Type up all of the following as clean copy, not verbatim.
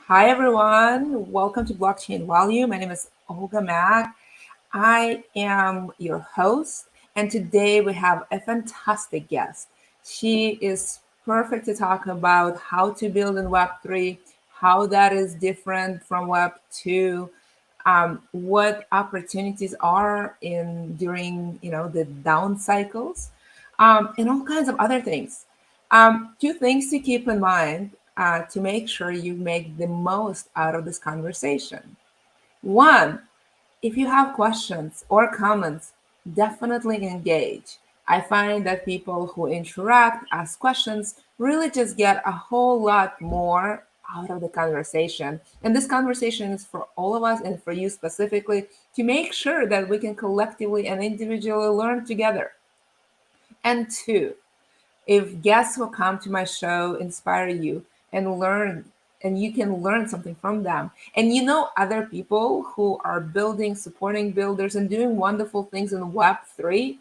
Hi, everyone. Welcome to Blockchain Value. My name is Olga Mack. I am your host, and today we have a fantastic guest. She is perfect to talk about how to build in Web3, how that is different from Web2, what opportunities are in during the down cycles, and all kinds of other things. Two things to keep in mind to make sure you make the most out of this conversation. One, if you have questions or comments, definitely engage. I find that people who interact, ask questions, really just get a whole lot more out of the conversation. And this conversation is for all of us and for you specifically to make sure that we can collectively and individually learn together. And two, if guests who come to my show inspire you and learn and you can learn something from them, and you know other people who are building, supporting builders, and doing wonderful things in Web3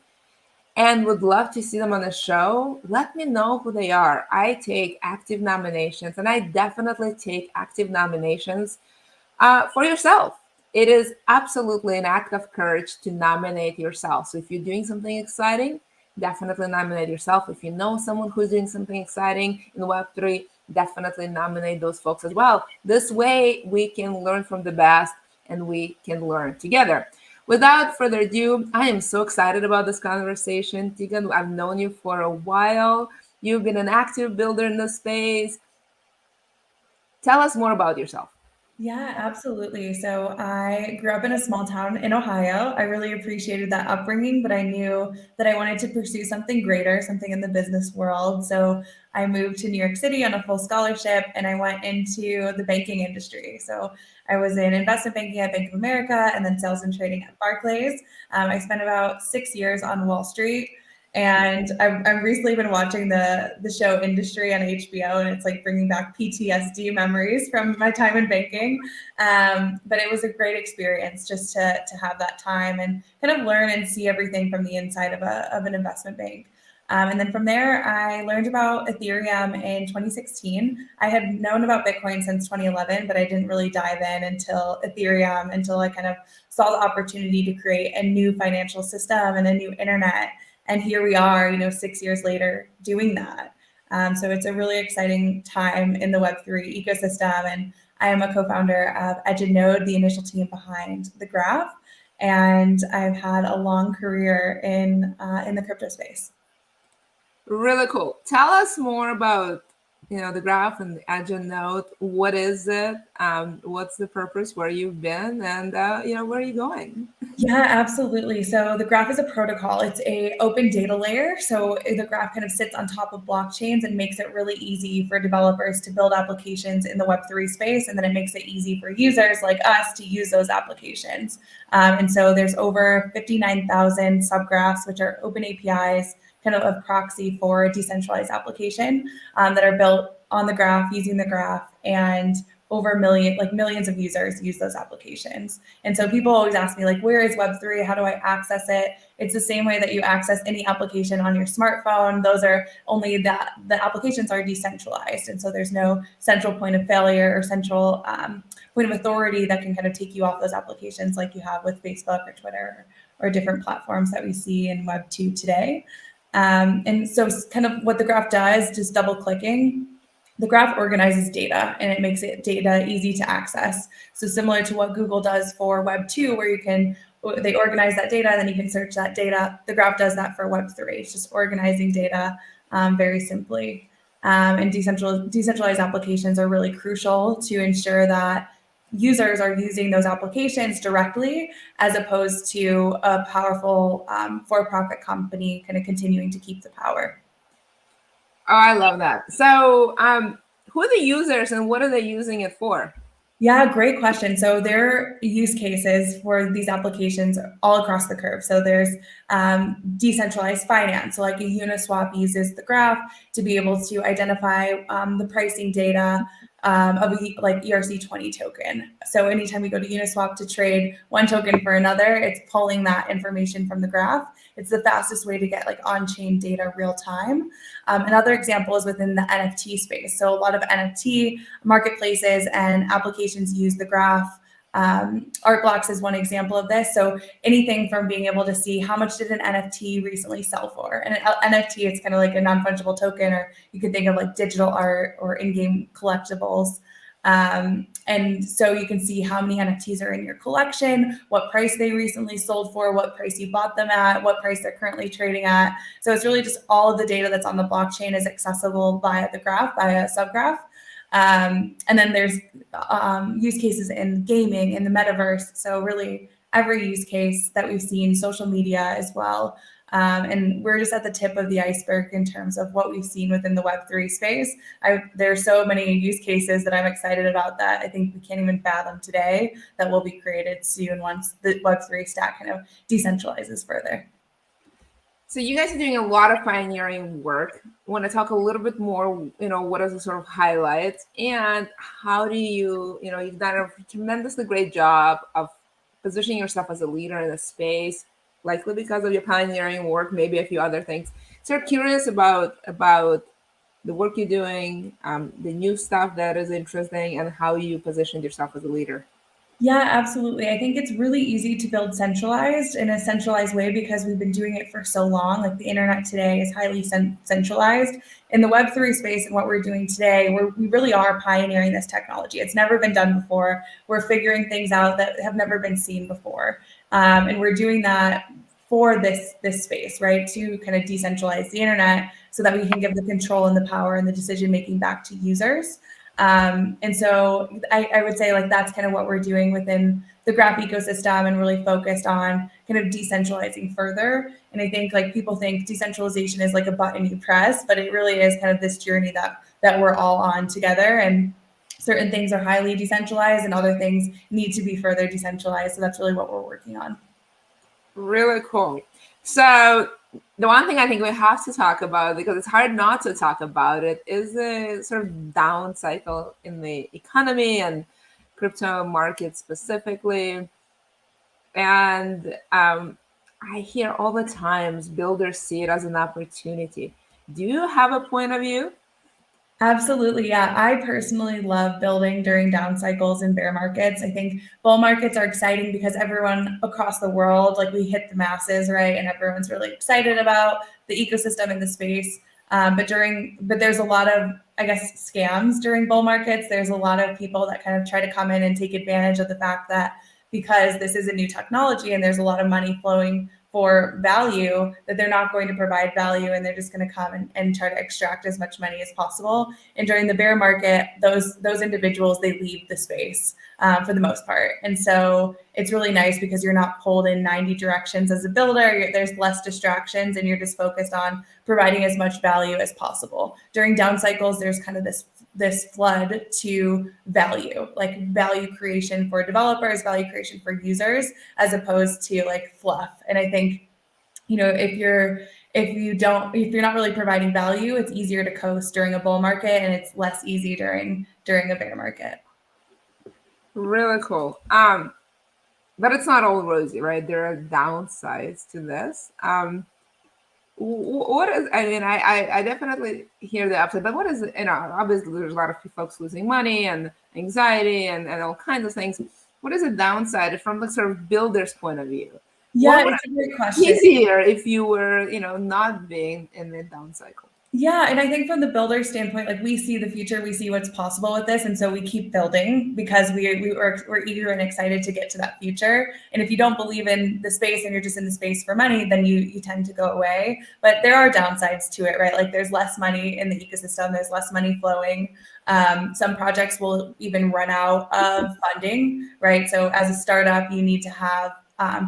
and would love to see them on the show, let me know who they are. I take active nominations, and I definitely take active nominations for yourself. It is absolutely an act of courage to nominate yourself. So if you're doing something exciting, definitely nominate yourself. If you know someone who's doing something exciting in Web3, definitely nominate those folks as well. This way, we can learn from the best and we can learn together. Without further ado, I am so excited about this conversation. Tegan, I've known you for a while. You've been an active builder in the space. Tell us more about yourself. Yeah, absolutely. So I grew up in a small town in Ohio. I really appreciated that upbringing, but I knew that I wanted to pursue something greater, something in the business world. So I moved to New York City on a full scholarship and I went into the banking industry. So I was in investment banking at Bank of America and then sales and trading at Barclays. I spent about 6 years on Wall Street. And I've recently been watching the show Industry on HBO, and it's like bringing back PTSD memories from my time in banking. But it was a great experience just to have that time and kind of learn and see everything from the inside of an investment bank. And then from there, I learned about Ethereum in 2016. I had known about Bitcoin since 2011, but I didn't really dive in until Ethereum, until I kind of saw the opportunity to create a new financial system and a new internet. And here we are, 6 years later doing that. So it's a really exciting time in the Web3 ecosystem. And I am a co-founder of Edge and Node, the initial team behind the graph. And I've had a long career in the crypto space. Really cool. Tell us more about the graph and the Edge and Node. What is it? What's the purpose? Where you've been, and where are you going? Yeah, absolutely. So the graph is a protocol. It's a open data layer. So the graph kind of sits on top of blockchains and makes it really easy for developers to build applications in the Web3 space. And then it makes it easy for users like us to use those applications. And so there's over 59,000 subgraphs, which are open APIs, kind of a proxy for a decentralized application that are built on the graph, using the graph, and over millions of users use those applications. And so people always ask me, like, where is Web3? How do I access it? It's the same way that you access any application on your smartphone. Those are only that the applications are decentralized. And so there's no central point of failure or central point of authority that can kind of take you off those applications like you have with Facebook or Twitter or different platforms that we see in Web2 today. And so kind of what the graph does, just double clicking, the graph organizes data and it makes it data easy to access. So similar to what Google does for Web2, where they organize that data and then you can search that data. The graph does that for Web3. It's just organizing data very simply. And decentralized applications are really crucial to ensure that users are using those applications directly, as opposed to a powerful for-profit company kind of continuing to keep the power. Oh, I love that. So, who are the users and what are they using it for? Yeah, great question. So there are use cases for these applications all across the curve. So there's decentralized finance. So like a Uniswap uses the graph to be able to identify the pricing data of a like ERC20 token. So anytime we go to Uniswap to trade one token for another, it's pulling that information from the graph. It's the fastest way to get like on-chain data real time. Another example is within the NFT space. So a lot of NFT marketplaces and applications use the graph. Art blocks is one example of this. So anything from being able to see how much did an NFT recently sell for. And an NFT, it's kind of like a non-fungible token, or you could think of like digital art or in-game collectibles. And so you can see how many NFTs are in your collection, what price they recently sold for, what price you bought them at, what price they're currently trading at. So it's really just all of the data that's on the blockchain is accessible via the graph, via a subgraph. And then there's use cases in gaming, in the metaverse. So really every use case that we've seen, social media as well. And we're just at the tip of the iceberg in terms of what we've seen within the Web3 space. There are so many use cases that I'm excited about that I think we can't even fathom today that will be created soon once the Web3 stack kind of decentralizes further. So you guys are doing a lot of pioneering work. I want to talk a little bit more, what are the sort of highlights and how do you've done a tremendously great job of positioning yourself as a leader in the space, likely because of your pioneering work, maybe a few other things. So curious about the work you're doing, the new stuff that is interesting, and how you positioned yourself as a leader. Yeah, absolutely. I think it's really easy to build centralized in a centralized way because we've been doing it for so long. Like the internet today is highly centralized. In the Web3 space and what we're doing today, we really are pioneering this technology. It's never been done before. We're figuring things out that have never been seen before. And we're doing that for this space, right? To kind of decentralize the internet so that we can give the control and the power and the decision making back to users. And so I would say like that's kind of what we're doing within the graph ecosystem and really focused on kind of decentralizing further. And I think like people think decentralization is like a button you press, but it really is kind of this journey that we're all on together. And certain things are highly decentralized and other things need to be further decentralized. So that's really what we're working on. Really cool. So the one thing I think we have to talk about, because it's hard not to talk about it, is the sort of down cycle in the economy and crypto market specifically. And I hear all the times builders see it as an opportunity. Do you have a point of view? Absolutely. Yeah. I personally love building during down cycles and bear markets. I think bull markets are exciting because everyone across the world, like we hit the masses, right? And everyone's really excited about the ecosystem in the space. But there's a lot of, I guess, scams during bull markets. There's a lot of people that kind of try to come in and take advantage of the fact that because this is a new technology and there's a lot of money flowing for value, that they're not going to provide value and they're just going to come and try to extract as much money as possible. And during the bear market, those individuals, they leave the space for the most part. And so it's really nice because you're not pulled in 90 directions as a builder. There's less distractions and you're just focused on providing as much value as possible. During down cycles, there's kind of this flood to value, like value creation for developers, value creation for users, as opposed to like fluff. And I think, if you're not really providing value, it's easier to coast during a bull market and it's less easy during a bear market. Really cool. But it's not all rosy, right? There are downsides to this. What is, I mean, I definitely hear the upside, but what is, obviously there's a lot of folks losing money and anxiety and all kinds of things. What is the downside from the sort of builder's point of view? Yeah, it's a great question. Easier if you were, not being in the down cycle. Yeah, and I think from the builder standpoint, like we see the future, we see what's possible with this, and so we keep building because we're eager and excited to get to that future. And if you don't believe in the space and you're just in the space for money, then you tend to go away. But there are downsides to it, right? Like there's less money in the ecosystem, there's less money flowing. Some projects will even run out of funding, right? So as a startup, you need to have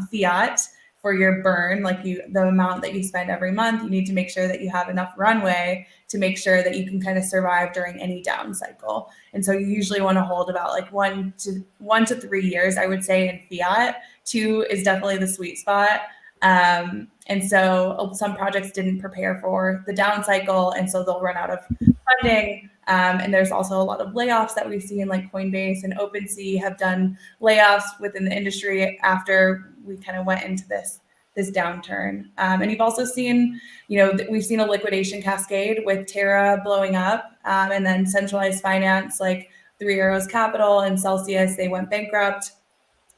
fiat for your burn, like the amount that you spend every month. You need to make sure that you have enough runway to make sure that you can kind of survive during any down cycle. And so you usually want to hold about like 1 to 3 years, I would say, in fiat. 2 is definitely the sweet spot. And so some projects didn't prepare for the down cycle, and so they'll run out of funding. And there's also a lot of layoffs that we've seen, like Coinbase and OpenSea have done layoffs within the industry after we kind of went into this downturn. And you've also seen, we've seen a liquidation cascade with Terra blowing up, and then centralized finance like Three Arrows Capital and Celsius, they went bankrupt,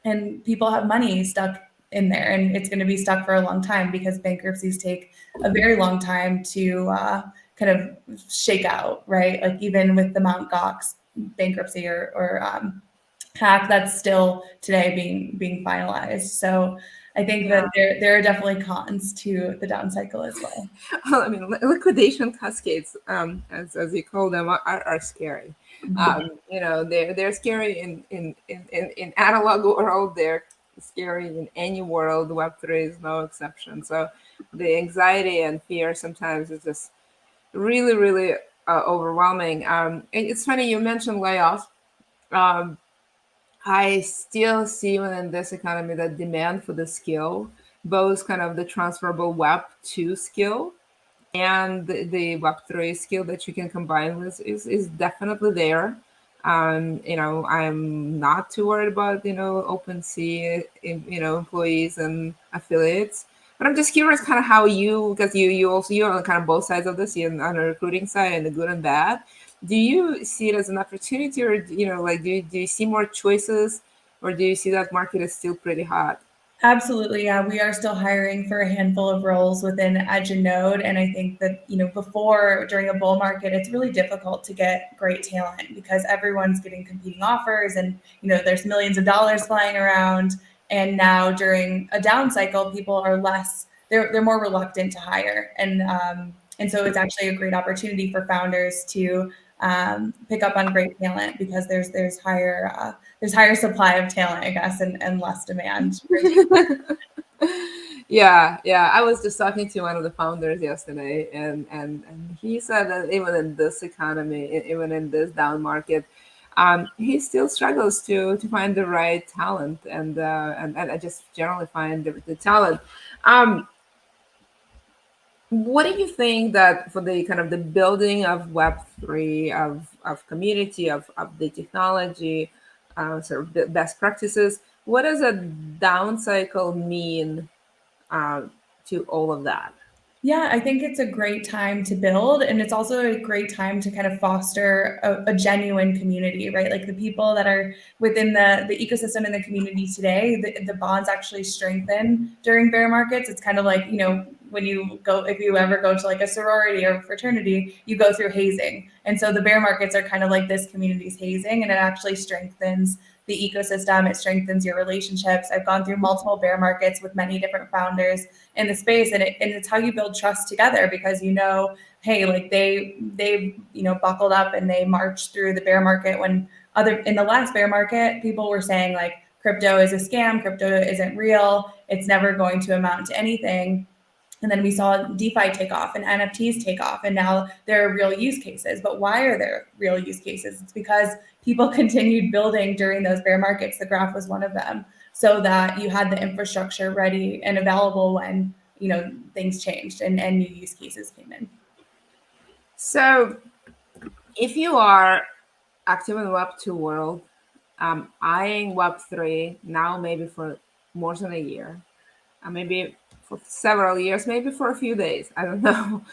and people have money stuck in there, and it's going to be stuck for a long time because bankruptcies take a very long time to kind of shake out, right? Like even with the Mt. Gox bankruptcy or hack, that's still today being finalized. So I think that there are definitely cons to the down cycle as well. Well, I mean, liquidation cascades, as you call them, are scary. They're scary in analog world. They're scary in any world. Web3 is no exception. So the anxiety and fear sometimes is just really, really overwhelming. And it's funny you mentioned layoffs. Um, I still see within this economy that demand for the skill, both kind of the transferable Web2 skill and the Web3 skill that you can combine with is definitely there. I'm not too worried about, OpenSea, employees and affiliates. But I'm just curious kind of how because you're on kind of both sides of this, you're on the recruiting side and the good and bad. Do you see it as an opportunity, or, like, do you see more choices, or do you see that market is still pretty hot? Absolutely. Yeah. We are still hiring for a handful of roles within Edge and Node. And I think that, before during a bull market, it's really difficult to get great talent because everyone's getting competing offers and, there's millions of dollars flying around. And now during a down cycle, people are they're more reluctant to hire. And so it's actually a great opportunity for founders to pick up on great talent because there's higher supply of talent, I guess, and less demand. Yeah. I was just talking to one of the founders yesterday, and he said that even in this economy, even in this down market, he still struggles to find the right talent, and I just generally find the talent. What do you think that for the kind of the building of Web3, of community, of the technology, sort of the best practices, what does a down cycle mean uh, to all of that? Yeah, I think it's a great time to build. And it's also a great time to kind of foster a genuine community, right? Like the people that are within the ecosystem and the community today, the bonds actually strengthen during bear markets. It's kind of like, when if you ever go to like a sorority or fraternity, you go through hazing. And so the bear markets are kind of like this community's hazing, and it actually strengthens the ecosystem. It strengthens your relationships. I've gone through multiple bear markets with many different founders in the space, and it's how you build trust together because hey, like they buckled up and they marched through the bear market when in the last bear market people were saying like crypto is a scam, crypto isn't real, it's never going to amount to anything. And then we saw DeFi take off and NFTs take off, and now there are real use cases. But why are there real use cases? It's because people continued building during those bear markets. The graph was one of them, so that you had the infrastructure ready and available when things changed and new use cases came in. So, if you are active in Web2 world, eyeing Web3 now, maybe for more than a year, maybe for several years, maybe for a few days, I don't know.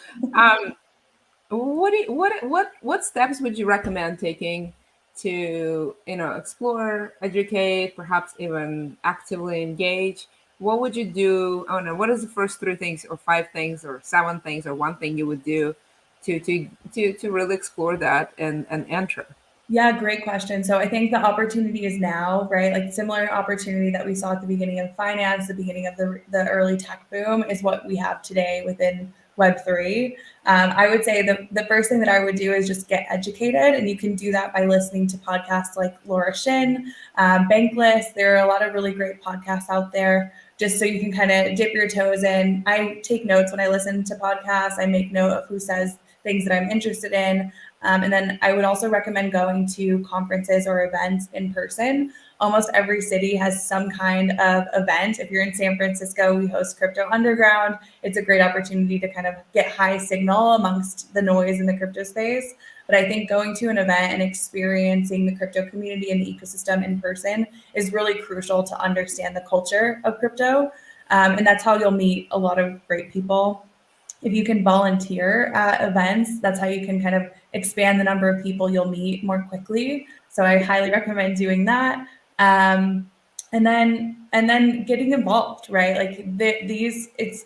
What steps would you recommend taking to explore, educate, perhaps even actively engage? What would you do? Oh no, what is the first three things, or five things, or seven things, or one thing you would do to really explore that and enter? Yeah, great question. So I think the opportunity is now, right? Like similar opportunity that we saw at the beginning of finance, the beginning of the early tech boom is what we have today within Web3. I would say the first thing that I would do is just get educated. And you can do that by listening to podcasts like Laura Shin, Bankless. There are a lot of really great podcasts out there just so you can kind of dip your toes in. I take notes when I listen to podcasts. I make note of who says things that I'm interested in. And then I would also recommend going to conferences or events in person. Almost every city has some kind of event. If you're in San Francisco, we host Crypto Underground. It's a great opportunity to kind of get high signal amongst the noise in the crypto space. But I think going to an event and experiencing the crypto community and the ecosystem in person is really crucial to understand the culture of crypto. And that's how you'll meet a lot of great people. If you can volunteer at events, that's how you can kind of expand the number of people you'll meet more quickly. So I highly recommend doing that. And then getting involved, right? Like it's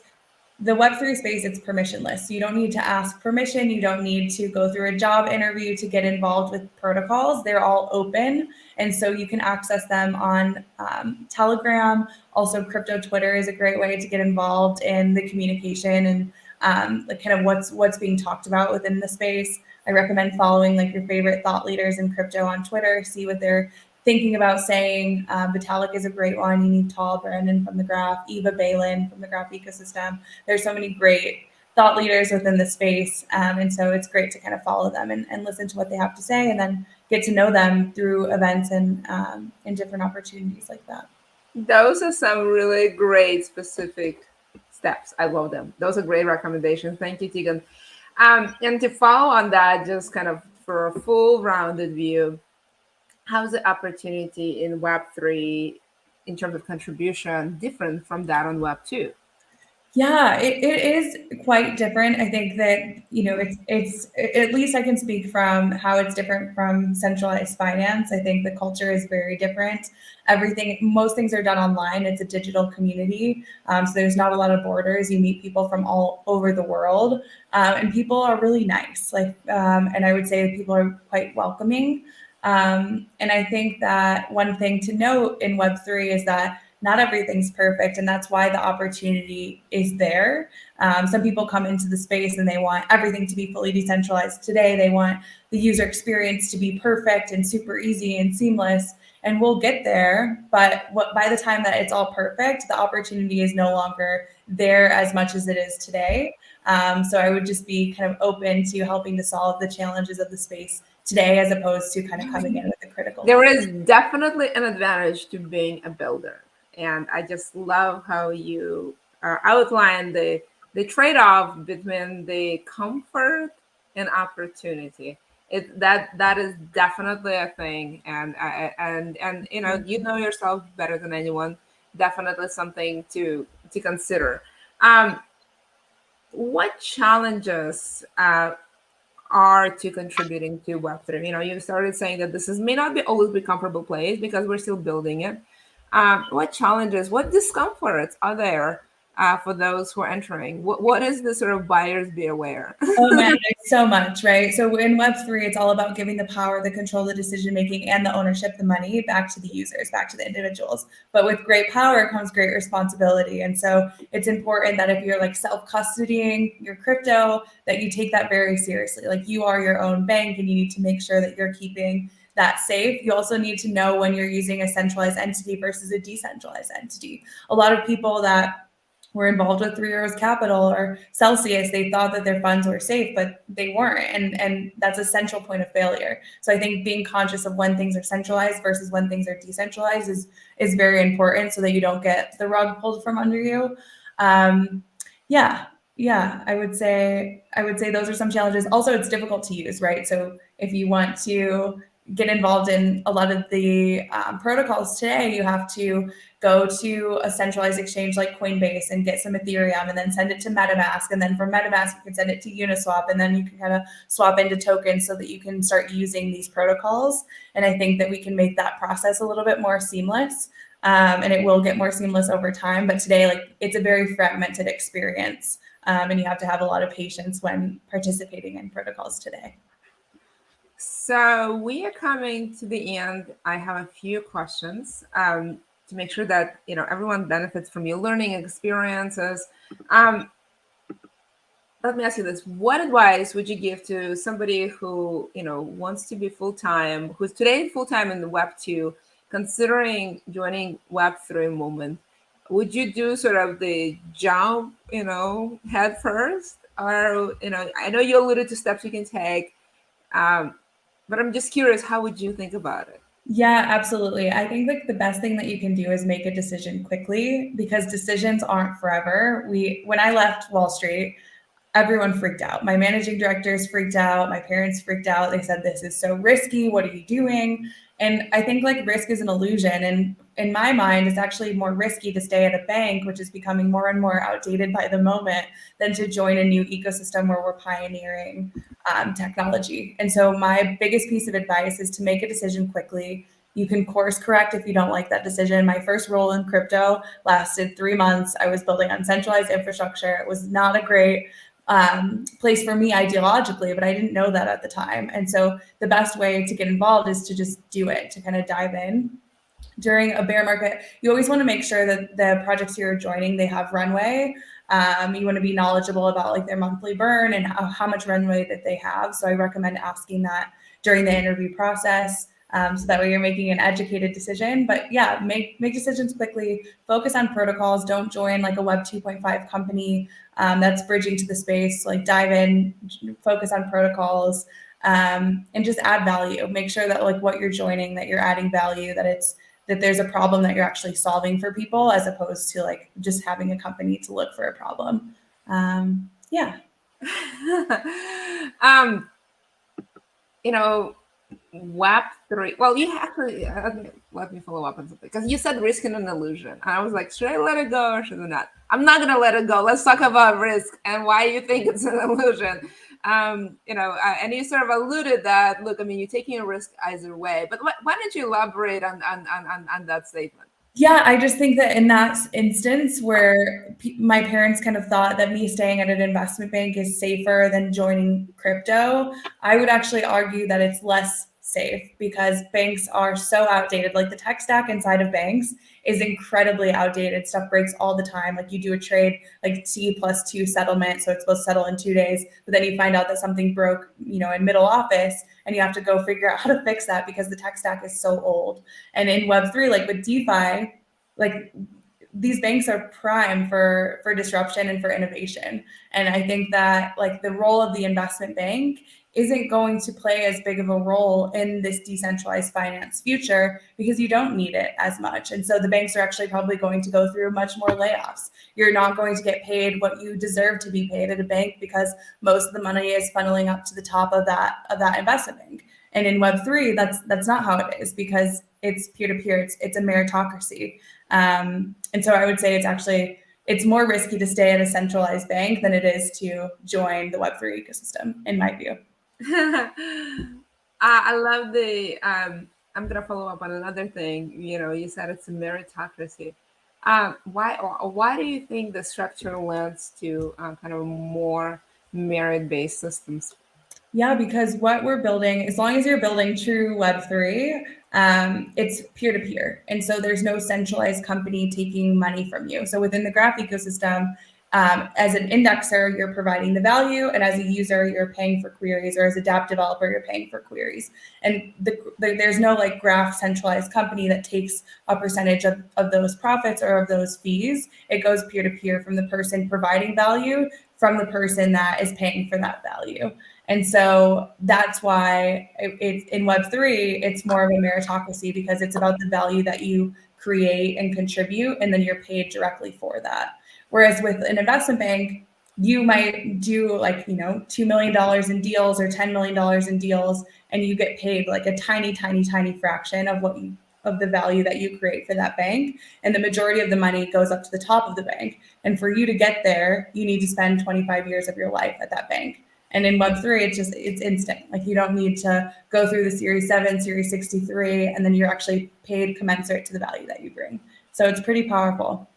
the Web3 space, it's permissionless. So you don't need to ask permission. You don't need to go through a job interview to get involved with protocols. They're all open. And so you can access them on Telegram. Also, crypto Twitter is a great way to get involved in the communication and like kind of what's being talked about within the space. I recommend following like your favorite thought leaders in crypto on Twitter, see what they're thinking about saying. Vitalik is a great one. You need Tall, Brandon from the Graph, Eva Balin from the Graph ecosystem. There's so many great thought leaders within the space. And so it's great to kind of follow them and listen to what they have to say, and then get to know them through events and different opportunities like that. Those are some really great specific steps. I love them. Those are great recommendations. Thank you, Tegan. And to follow on that, just kind of for a full rounded view, how's the opportunity in Web3 in terms of contribution different from that on Web2? Yeah, it is quite different. I think that, it's at least I can speak from how it's different from centralized finance. I think the culture is very different. Most things are done online. It's a digital community. So there's not a lot of borders. You meet people from all over the world, and people are really nice. And I would say people are quite welcoming. And I think that one thing to note in Web3 is that not everything's perfect, and that's why the opportunity is there. Some people come into the space and they want everything to be fully decentralized today. They want the user experience to be perfect and super easy and seamless, and we'll get there. But by the time that it's all perfect, the opportunity is no longer there as much as it is today. So I would just be kind of open to helping to solve the challenges of the space today, as opposed to kind of coming in with a critical. There is definitely an advantage to being a builder. And I just love how you outline the trade-off between the comfort and opportunity. That is definitely a thing, and you know yourself better than anyone. Definitely something to consider. What challenges are to contributing to Web3? You started saying that this may not always be a comfortable place because we're still building it. What challenges, what discomforts are there for those who are entering? What is the sort of buyers beware? Oh man, there's so much, right? So in Web3, it's all about giving the power, the control, the decision making, and the ownership, the money back to the users, back to the individuals. But with great power comes great responsibility. And so it's important that if you're like self-custodying your crypto, that you take that very seriously. Like, you are your own bank, and you need to make sure that you're keeping that safe. You also need to know when you're using a centralized entity versus a decentralized entity. A lot of people that were involved with Three Arrows Capital or Celsius, they thought that their funds were safe, but they weren't. And that's a central point of failure. So I think being conscious of when things are centralized versus when things are decentralized is very important, so that you don't get the rug pulled from under you. Yeah, I would say those are some challenges. Also, it's difficult to use, right? So if you want to get involved in a lot of the protocols today, you have to go to a centralized exchange like Coinbase and get some Ethereum, and then send it to MetaMask. And then from MetaMask, you can send it to Uniswap, and then you can kind of swap into tokens so that you can start using these protocols. And I think that we can make that process a little bit more seamless. And it will get more seamless over time. But today, it's a very fragmented experience. And you have to have a lot of patience when participating in protocols today. So we are coming to the end. I have a few questions to make sure that everyone benefits from your learning experiences. Let me ask you this: what advice would you give to somebody who wants to be full-time, who's today full-time in the Web2, considering joining Web3 movement? Would you do sort of the jump, head first, or I know you alluded to steps you can take. But I'm just curious, how would you think about it? Yeah, absolutely. I think the best thing that you can do is make a decision quickly, because decisions aren't forever. When I left Wall Street, everyone freaked out. My managing directors freaked out. My parents freaked out. They said, this is so risky. What are you doing? And I think like risk is an illusion. And in my mind, it's actually more risky to stay at a bank, which is becoming more and more outdated by the moment, than to join a new ecosystem where we're pioneering technology. And so my biggest piece of advice is to make a decision quickly. You can course correct if you don't like that decision. My first role in crypto lasted 3 months. I was building on centralized infrastructure. It was not a great place for me ideologically, but I didn't know that at the time. And so the best way to get involved is to just do it, to kind of dive in. During a bear market, you always want to make sure that the projects you're joining, they have runway. You want to be knowledgeable about like their monthly burn and how much runway that they have. So I recommend asking that during the interview process. So that way you're making an educated decision. But yeah, make decisions quickly, focus on protocols. Don't join like a Web 2.5 company that's bridging to the space. Like dive in, focus on protocols, and just add value. Make sure that like what you're joining, that you're adding value, that there's a problem that you're actually solving for people, as opposed to like just having a company to look for a problem. Yeah. Web3. Well, you actually let me follow up on something, because you said risk and an illusion. And I was like, should I let it go or should I not? I'm not going to let it go. Let's talk about risk and why you think it's an illusion. And you sort of alluded that, look, I mean, you're taking a risk either way. But why don't you elaborate on that statement? Yeah, I just think that in that instance where my parents kind of thought that me staying at an investment bank is safer than joining crypto, I would actually argue that it's less safe, because banks are so outdated. Like the tech stack inside of banks is incredibly outdated. Stuff breaks all the time. Like you do a trade, like T+2 settlement, so it's supposed to settle in 2 days, but then you find out that something broke, in middle office, and you have to go figure out how to fix that because the tech stack is so old. And in Web3, like with DeFi, like these banks are prime for disruption and for innovation. And I think that like the role of the investment bank isn't going to play as big of a role in this decentralized finance future, because you don't need it as much. And so the banks are actually probably going to go through much more layoffs. You're not going to get paid what you deserve to be paid at a bank, because most of the money is funneling up to the top of that investment bank. And in Web3, that's not how it is, because it's peer-to-peer, it's a meritocracy. And so I would say it's more risky to stay at a centralized bank than it is to join the Web3 ecosystem, in my view. I love I'm going to follow up on another thing. You said it's a meritocracy. Why do you think the structure lends to kind of more merit-based systems? Yeah, because what we're building, as long as you're building true Web3, it's peer-to-peer. And so there's no centralized company taking money from you. So within the graph ecosystem, as an indexer, you're providing the value, and as a user, you're paying for queries, or as a dApp developer, you're paying for queries. And there's no like graph centralized company that takes a percentage of those profits or of those fees. It goes peer-to-peer from the person providing value, from the person that is paying for that value. And so that's why it's in Web3, it's more of a meritocracy, because it's about the value that you create and contribute, and then you're paid directly for that. Whereas with an investment bank, you might do like, $2 million in deals or $10 million in deals, and you get paid like a tiny, tiny, tiny fraction of the value that you create for that bank. And the majority of the money goes up to the top of the bank. And for you to get there, you need to spend 25 years of your life at that bank. And in Web3, it's instant. Like you don't need to go through the Series 7, Series 63, and then you're actually paid commensurate to the value that you bring. So it's pretty powerful.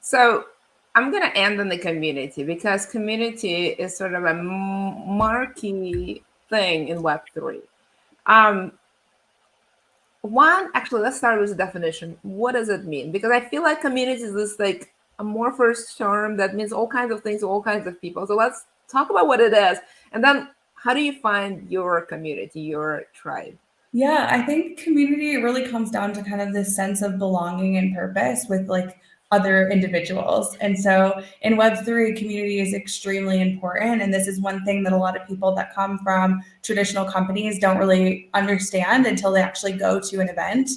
So I'm going to end on the community, because community is sort of a marquee thing in Web3. Actually, let's start with the definition. What does it mean? Because I feel like community is this like amorphous term that means all kinds of things to all kinds of people. So let's talk about what it is. And then how do you find your community, your tribe? Yeah, I think community really comes down to kind of this sense of belonging and purpose with like other individuals. And so in Web3, community is extremely important. And this is one thing that a lot of people that come from traditional companies don't really understand until they actually go to an event.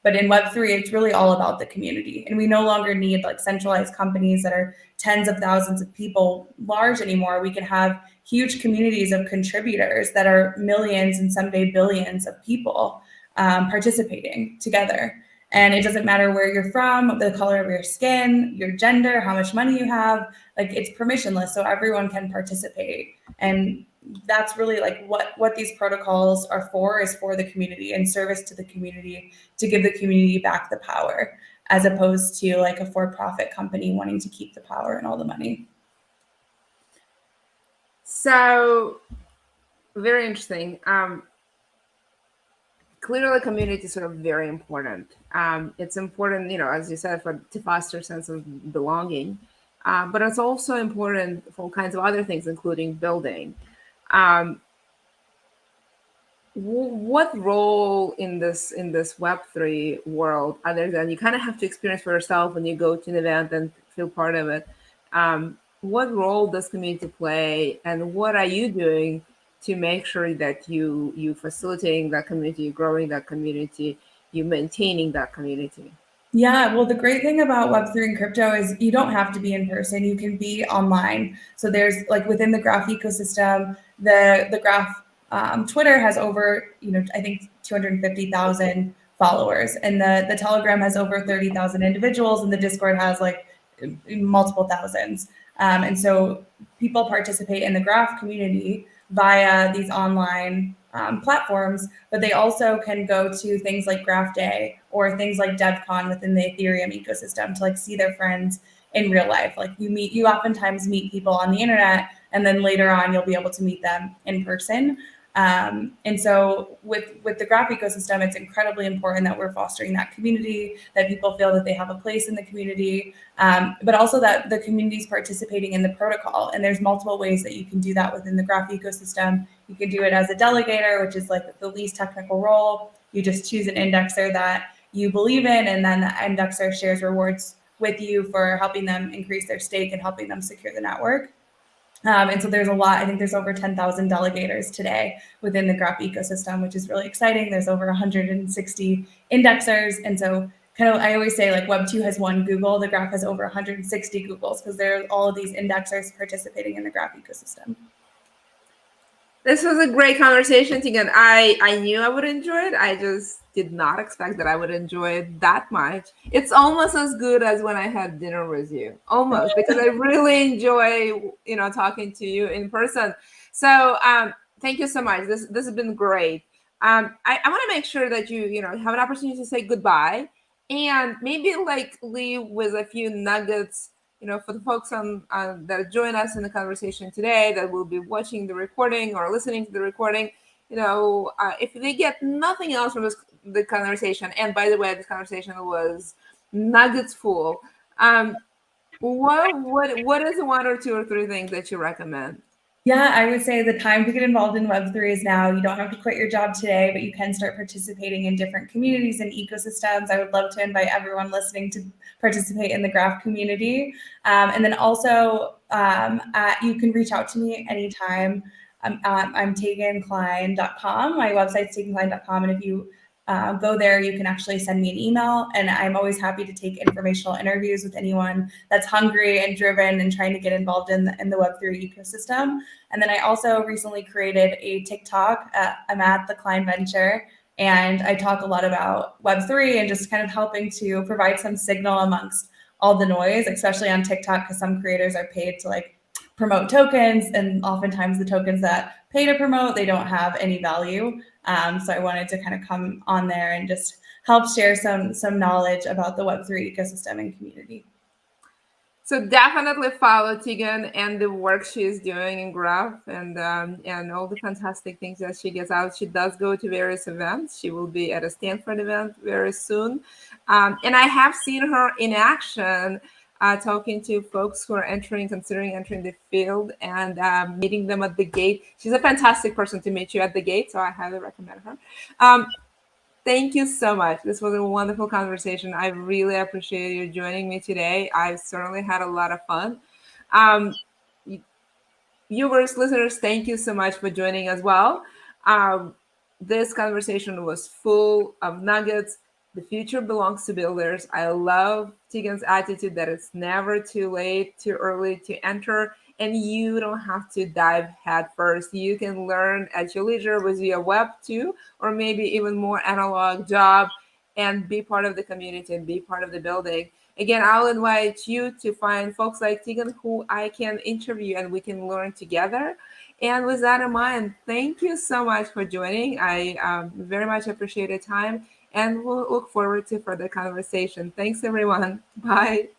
But in Web3, it's really all about the community. And we no longer need like centralized companies that are tens of thousands of people large anymore. We can have huge communities of contributors that are millions and someday billions of people participating together. And it doesn't matter where you're from, the color of your skin, your gender, how much money you have, like it's permissionless, so everyone can participate. And that's really like what these protocols are for, is for the community and service to the community, to give the community back the power, as opposed to like a for-profit company wanting to keep the power and all the money. So very interesting. Clearly community is sort of very important. It's important, as you said, to foster a sense of belonging, but it's also important for all kinds of other things, including building. What role in this Web3 world, other than you kind of have to experience for yourself when you go to an event and feel part of it, what role does community play, and what are you doing to make sure that you facilitating that community, you growing that community, you maintaining that community? Yeah, well, the great thing about Web3 and crypto is you don't have to be in person. You can be online. So there's like within the Graph ecosystem, the Graph Twitter has over, I think 250,000 followers, and the Telegram has over 30,000 individuals, and the Discord has like multiple thousands. And so people participate in the Graph community via these online platforms, but they also can go to things like Graph Day or things like DevCon within the Ethereum ecosystem to like see their friends in real life. Like you oftentimes meet people on the internet, and then later on you'll be able to meet them in person. And so with the Graph ecosystem, it's incredibly important that we're fostering that community, that people feel that they have a place in the community, but also that the community is participating in the protocol. And there's multiple ways that you can do that within the Graph ecosystem. You can do it as a delegator, which is like the least technical role. You just choose an indexer that you believe in, and then the indexer shares rewards with you for helping them increase their stake and helping them secure the network. And so there's a lot. I think there's over 10,000 delegators today within the Graph ecosystem, which is really exciting. There's over 160 indexers. And so I always say like Web2 has one Google, the Graph has over 160 Googles, because there are all of these indexers participating in the Graph ecosystem. This was a great conversation, Tegan. I knew I would enjoy it. I just did not expect that I would enjoy it that much. It's almost as good as when I had dinner with you, almost, because I really enjoy, talking to you in person. So thank you so much. This has been great. I want to make sure that you have an opportunity to say goodbye, and maybe like leave with a few nuggets, for the folks that join us in the conversation today, that will be watching the recording or listening to the recording, if they get nothing else from the conversation, and by the way, this conversation was nuggets full. What is one or two or three things that you recommend? Yeah, I would say the time to get involved in Web3 is now. You don't have to quit your job today, but you can start participating in different communities and ecosystems. I would love to invite everyone listening to participate in the Graph community. And then also, you can reach out to me anytime. I'm tegankline.com. My website's tegankline.com. And if you go there, you can actually send me an email, and I'm always happy to take informational interviews with anyone that's hungry and driven and trying to get involved in the Web3 ecosystem. And then I also recently created a TikTok. I'm at the Kline Venture, and I talk a lot about Web3 and just kind of helping to provide some signal amongst all the noise, especially on TikTok, because some creators are paid to like promote tokens, and oftentimes the tokens that pay to promote, they don't have any value. So I wanted to kind of come on there and just help share some knowledge about the Web3 ecosystem and community. So definitely follow Tegan and the work she's doing in Graph, and all the fantastic things that she gets out. She does go to various events. She will be at a Stanford event very soon. And I have seen her in action, talking to folks who are considering entering the field, and meeting them at the gate. She's a fantastic person to meet you at the gate, so I highly recommend her. Thank you so much. This was a wonderful conversation. I really appreciate you joining me today. I certainly had a lot of fun. Viewers, listeners, thank you so much for joining as well. This conversation was full of nuggets. The future belongs to builders. I love Tegan's attitude that it's never too late, too early to enter, and you don't have to dive head first. You can learn at your leisure with your web too, or maybe even more analog job, and be part of the community and be part of the building. Again, I'll invite you to find folks like Tegan who I can interview and we can learn together. And with that in mind, thank you so much for joining. I very much appreciate your time and we'll look forward to further conversation. Thanks, everyone. Bye.